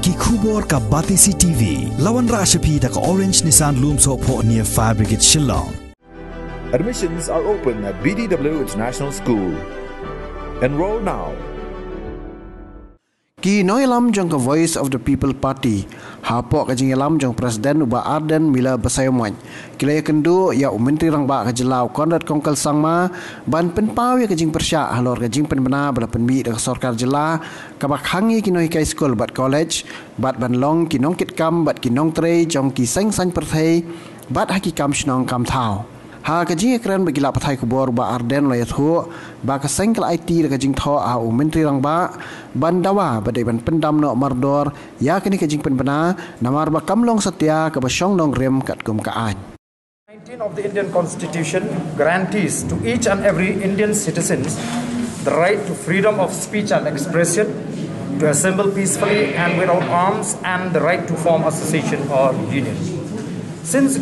ki khubor ka Batisi TV lawan rashapi da ka Orange Nissan Loom so pho near Fire Brigade Shillong. Admissions are open at BDW International School. Enroll now. Ki noilam jong ka Voice of the People Party hapok ka jingelam jong Presiden uba Arden mila basayomwan kila Ïakynduh ya menteri rang ba ka jelau kondat kongkal sangma ban penpaw ya ka jing persya halor ka jing penbena bala penbi da Sorkar jela ka bakhangi ki Nonghikai school bat college bat ban long ki nong kit kam bat ki nong trei jong ki seng san perthei bat haki kam shnong kam thau ha ka jing ekran bagila pathai kubor ba Arden lo yathu ba ka sengkel IT da ka jing tho a menteri rang ba ban dawa badai ban pendam no mardor ya kini ka jing penbena namar ba kamlong satya ka ba syong nong rem kat kum ka an 19 of the Indian Constitution guarantees to each and every Indian citizens the right to freedom of speech and expression, to assemble peacefully and without arms, and the right to form association or union. Since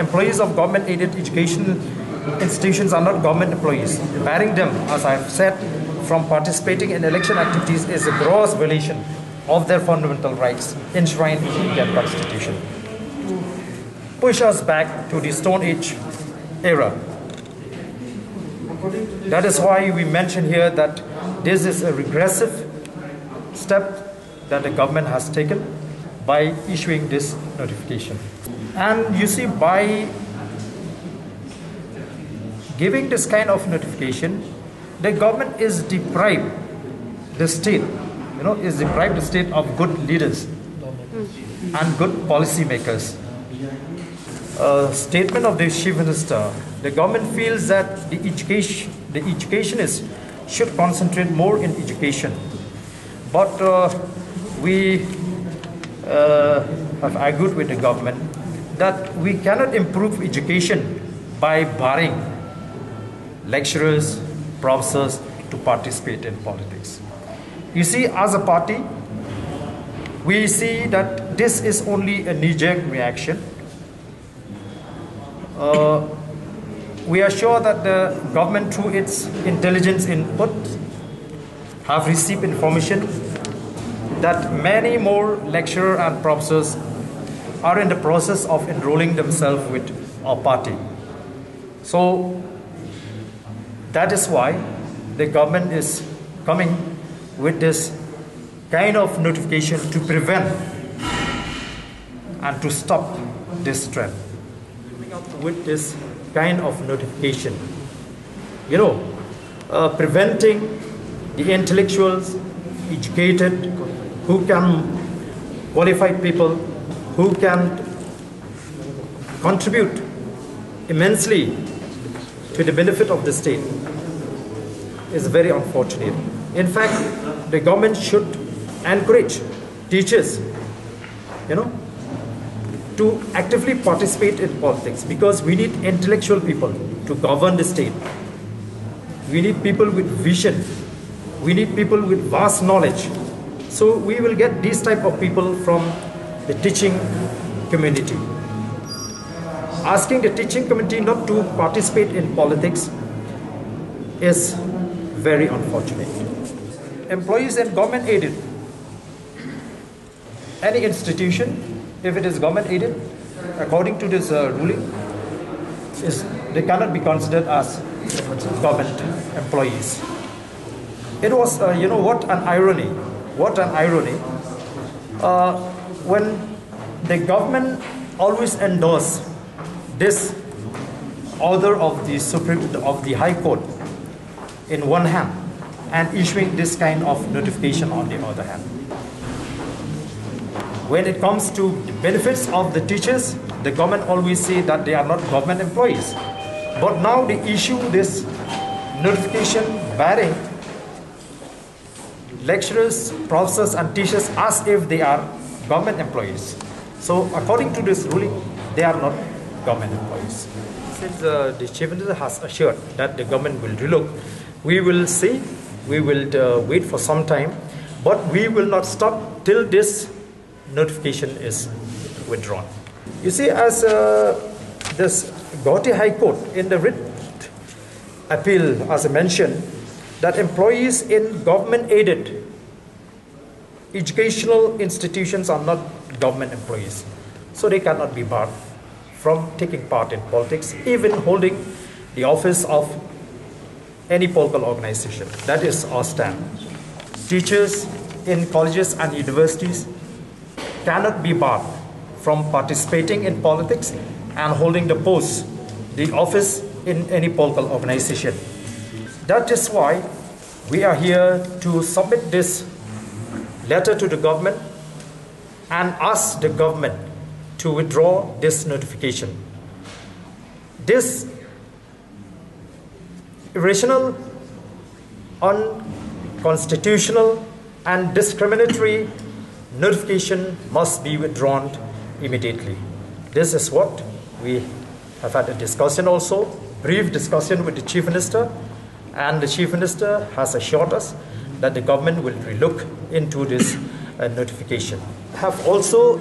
employees of government-aided education institutions are not government employees, barring them, as I have said, from participating in election activities is a gross violation of their fundamental rights enshrined in the Indian Constitution. Push us back to the Stone Age era. That is why we mention here that this is a regressive step that the government has taken by issuing this notification. And you see, by giving this kind of notification, the government is deprived the state, is deprived the state of good leaders and good policy makers. Statement of the Chief Minister, the government feels that the educationists should concentrate more in education. But we have argued with the government that we cannot improve education by barring lecturers, professors to participate in politics. You see, as a party, we see that this is only a knee-jerk reaction. We are sure that the government, through its intelligence input, have received information that many more lecturers and professors are in the process of enrolling themselves with our party. So that is why the government is coming with this kind of notification to prevent and to stop this trend. Coming up with this kind of notification, preventing the intellectuals, educated, who can qualified people, who can contribute immensely to the benefit of the state, is very unfortunate. In fact, the government should encourage teachers, to actively participate in politics, because we need intellectual people to govern the state. We need people with vision. We need people with vast knowledge. So we will get these type of people from the teaching community. Asking the teaching community not to participate in politics is very unfortunate. Employees in government aided, any institution, if it is government aided, according to this ruling, they cannot be considered as government employees. It was, what an irony. What an irony. When the government always endorse this order of the High Court in one hand and issuing this kind of notification on the other hand. When it comes to the benefits of the teachers, the government always say that they are not government employees. But now they issue this notification barring lecturers, professors and teachers as if they are government employees. So according to this ruling, they are not government employees. Since the Chief Minister has assured that the government will relook, we will see, we will wait for some time, but we will not stop till this notification is withdrawn. You see, as this Guwahati High Court in the writ appeal, as I mentioned, that employees in government-aided educational institutions are not government employees, so they cannot be barred from taking part in politics, even holding the office of any political organization. That is our stand. Teachers in colleges and universities cannot be barred from participating in politics and holding the post, the office in any political organization. That is why we are here to submit this letter to the government and ask the government to withdraw this notification. This irrational, unconstitutional, and discriminatory notification must be withdrawn immediately. This is what we have had a discussion also, brief discussion with the Chief Minister, and the Chief Minister has assured us that the government will relook into this notification. I have also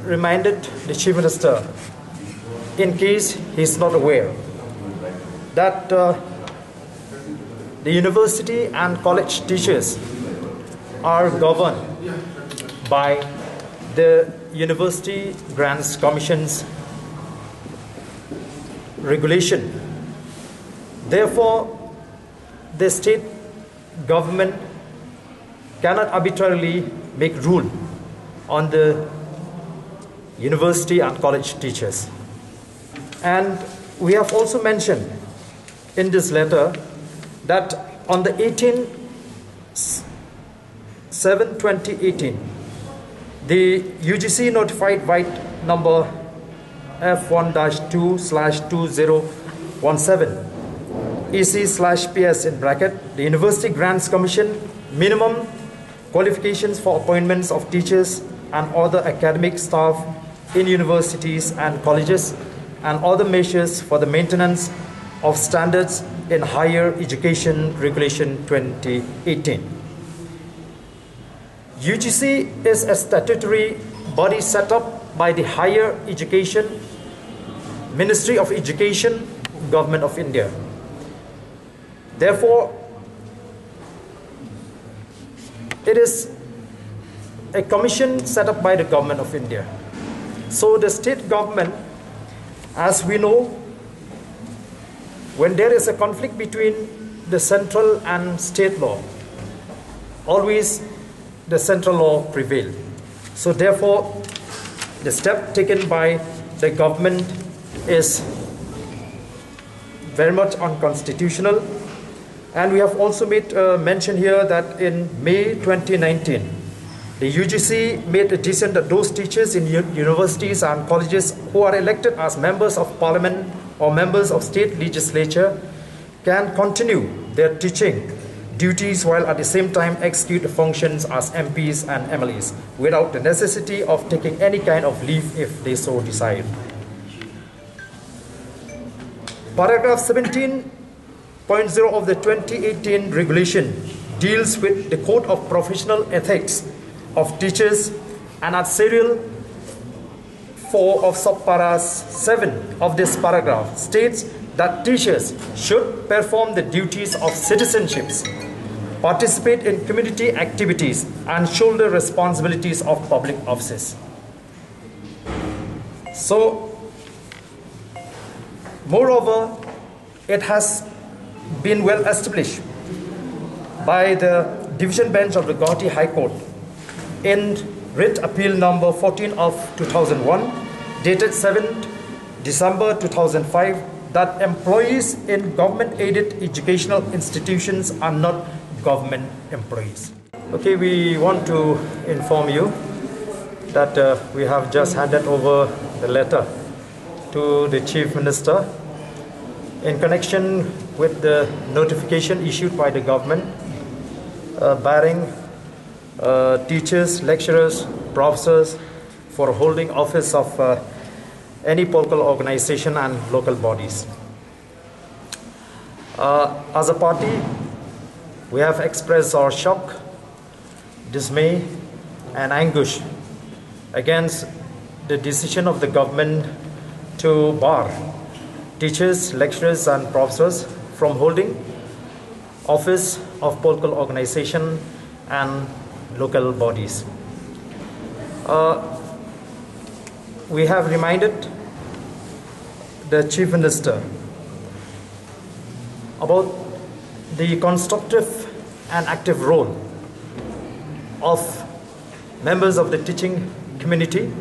reminded the Chief Minister, in case he is not aware, that the university and college teachers are governed by the University Grants Commission's regulation. Therefore, the state government cannot arbitrarily make rule on the university and college teachers. And we have also mentioned in this letter that on the 18/7/2018, the UGC notified White number F1-2/2017 EC/PS in bracket, the University Grants Commission minimum qualifications for appointments of teachers and other academic staff in universities and colleges, and other measures for the maintenance of standards in higher education regulation 2018. UGC is a statutory body set up by the Higher Education Ministry of Education, Government of India. Therefore, it is a commission set up by the Government of India. So the state government, as we know, when there is a conflict between the central and state law, always the central law prevails. So therefore, the step taken by the government is very much unconstitutional. And we have also made mention here that in May 2019, the UGC made a decision that those teachers in universities and colleges who are elected as members of parliament or members of state legislature can continue their teaching duties while at the same time execute the functions as MPs and MLAs without the necessity of taking any kind of leave if they so desire. Paragraph 17.0 of the 2018 regulation deals with the Code of Professional Ethics of Teachers, and at serial 4 of subpara 7 of this paragraph states that teachers should perform the duties of citizenships, participate in community activities, and shoulder responsibilities of public offices. So, moreover, it has been well established by the Division Bench of the Guwahati High Court in writ appeal number 14 of 2001, dated 7th December 2005, that employees in government-aided educational institutions are not government employees. Okay, we want to inform you that we have just handed over the letter to the Chief Minister in connection with the notification issued by the government barring teachers, lecturers, professors for holding office of any political organization and local bodies. As a party, we have expressed our shock, dismay, and anguish against the decision of the government to bar teachers, lecturers, and professors from holding office of political organization and local bodies. We have reminded the Chief Minister about the constructive and active role of members of the teaching community,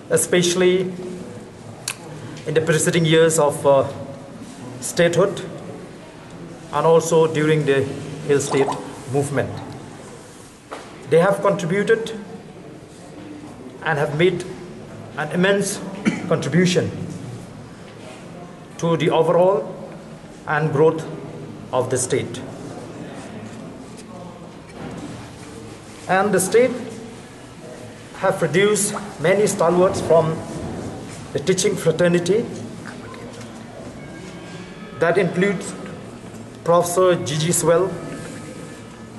especially in the preceding years of statehood and also during the Hill State movement. They have contributed and have made an immense contribution to the overall and growth of the state. And the state have produced many stalwarts from the teaching fraternity. That includes Professor G.G. Swell,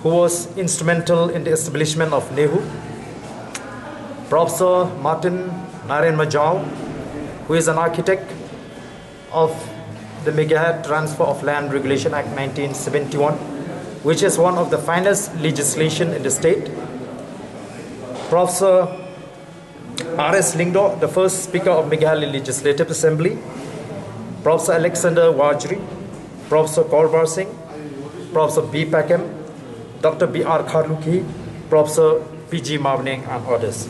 who was instrumental in the establishment of NEHU, Professor Martin Narayan Majau, who is an architect of the Meghalaya Transfer of Land Regulation Act 1971, which is one of the finest legislation in the state. Professor R.S. Lingdo, the first Speaker of Meghalaya Legislative Assembly, Professor Alexander Wajri, Professor Korbar Singh, Professor B. Packham, Dr. B.R. Kharluki, Professor P.G. Mavning, and others.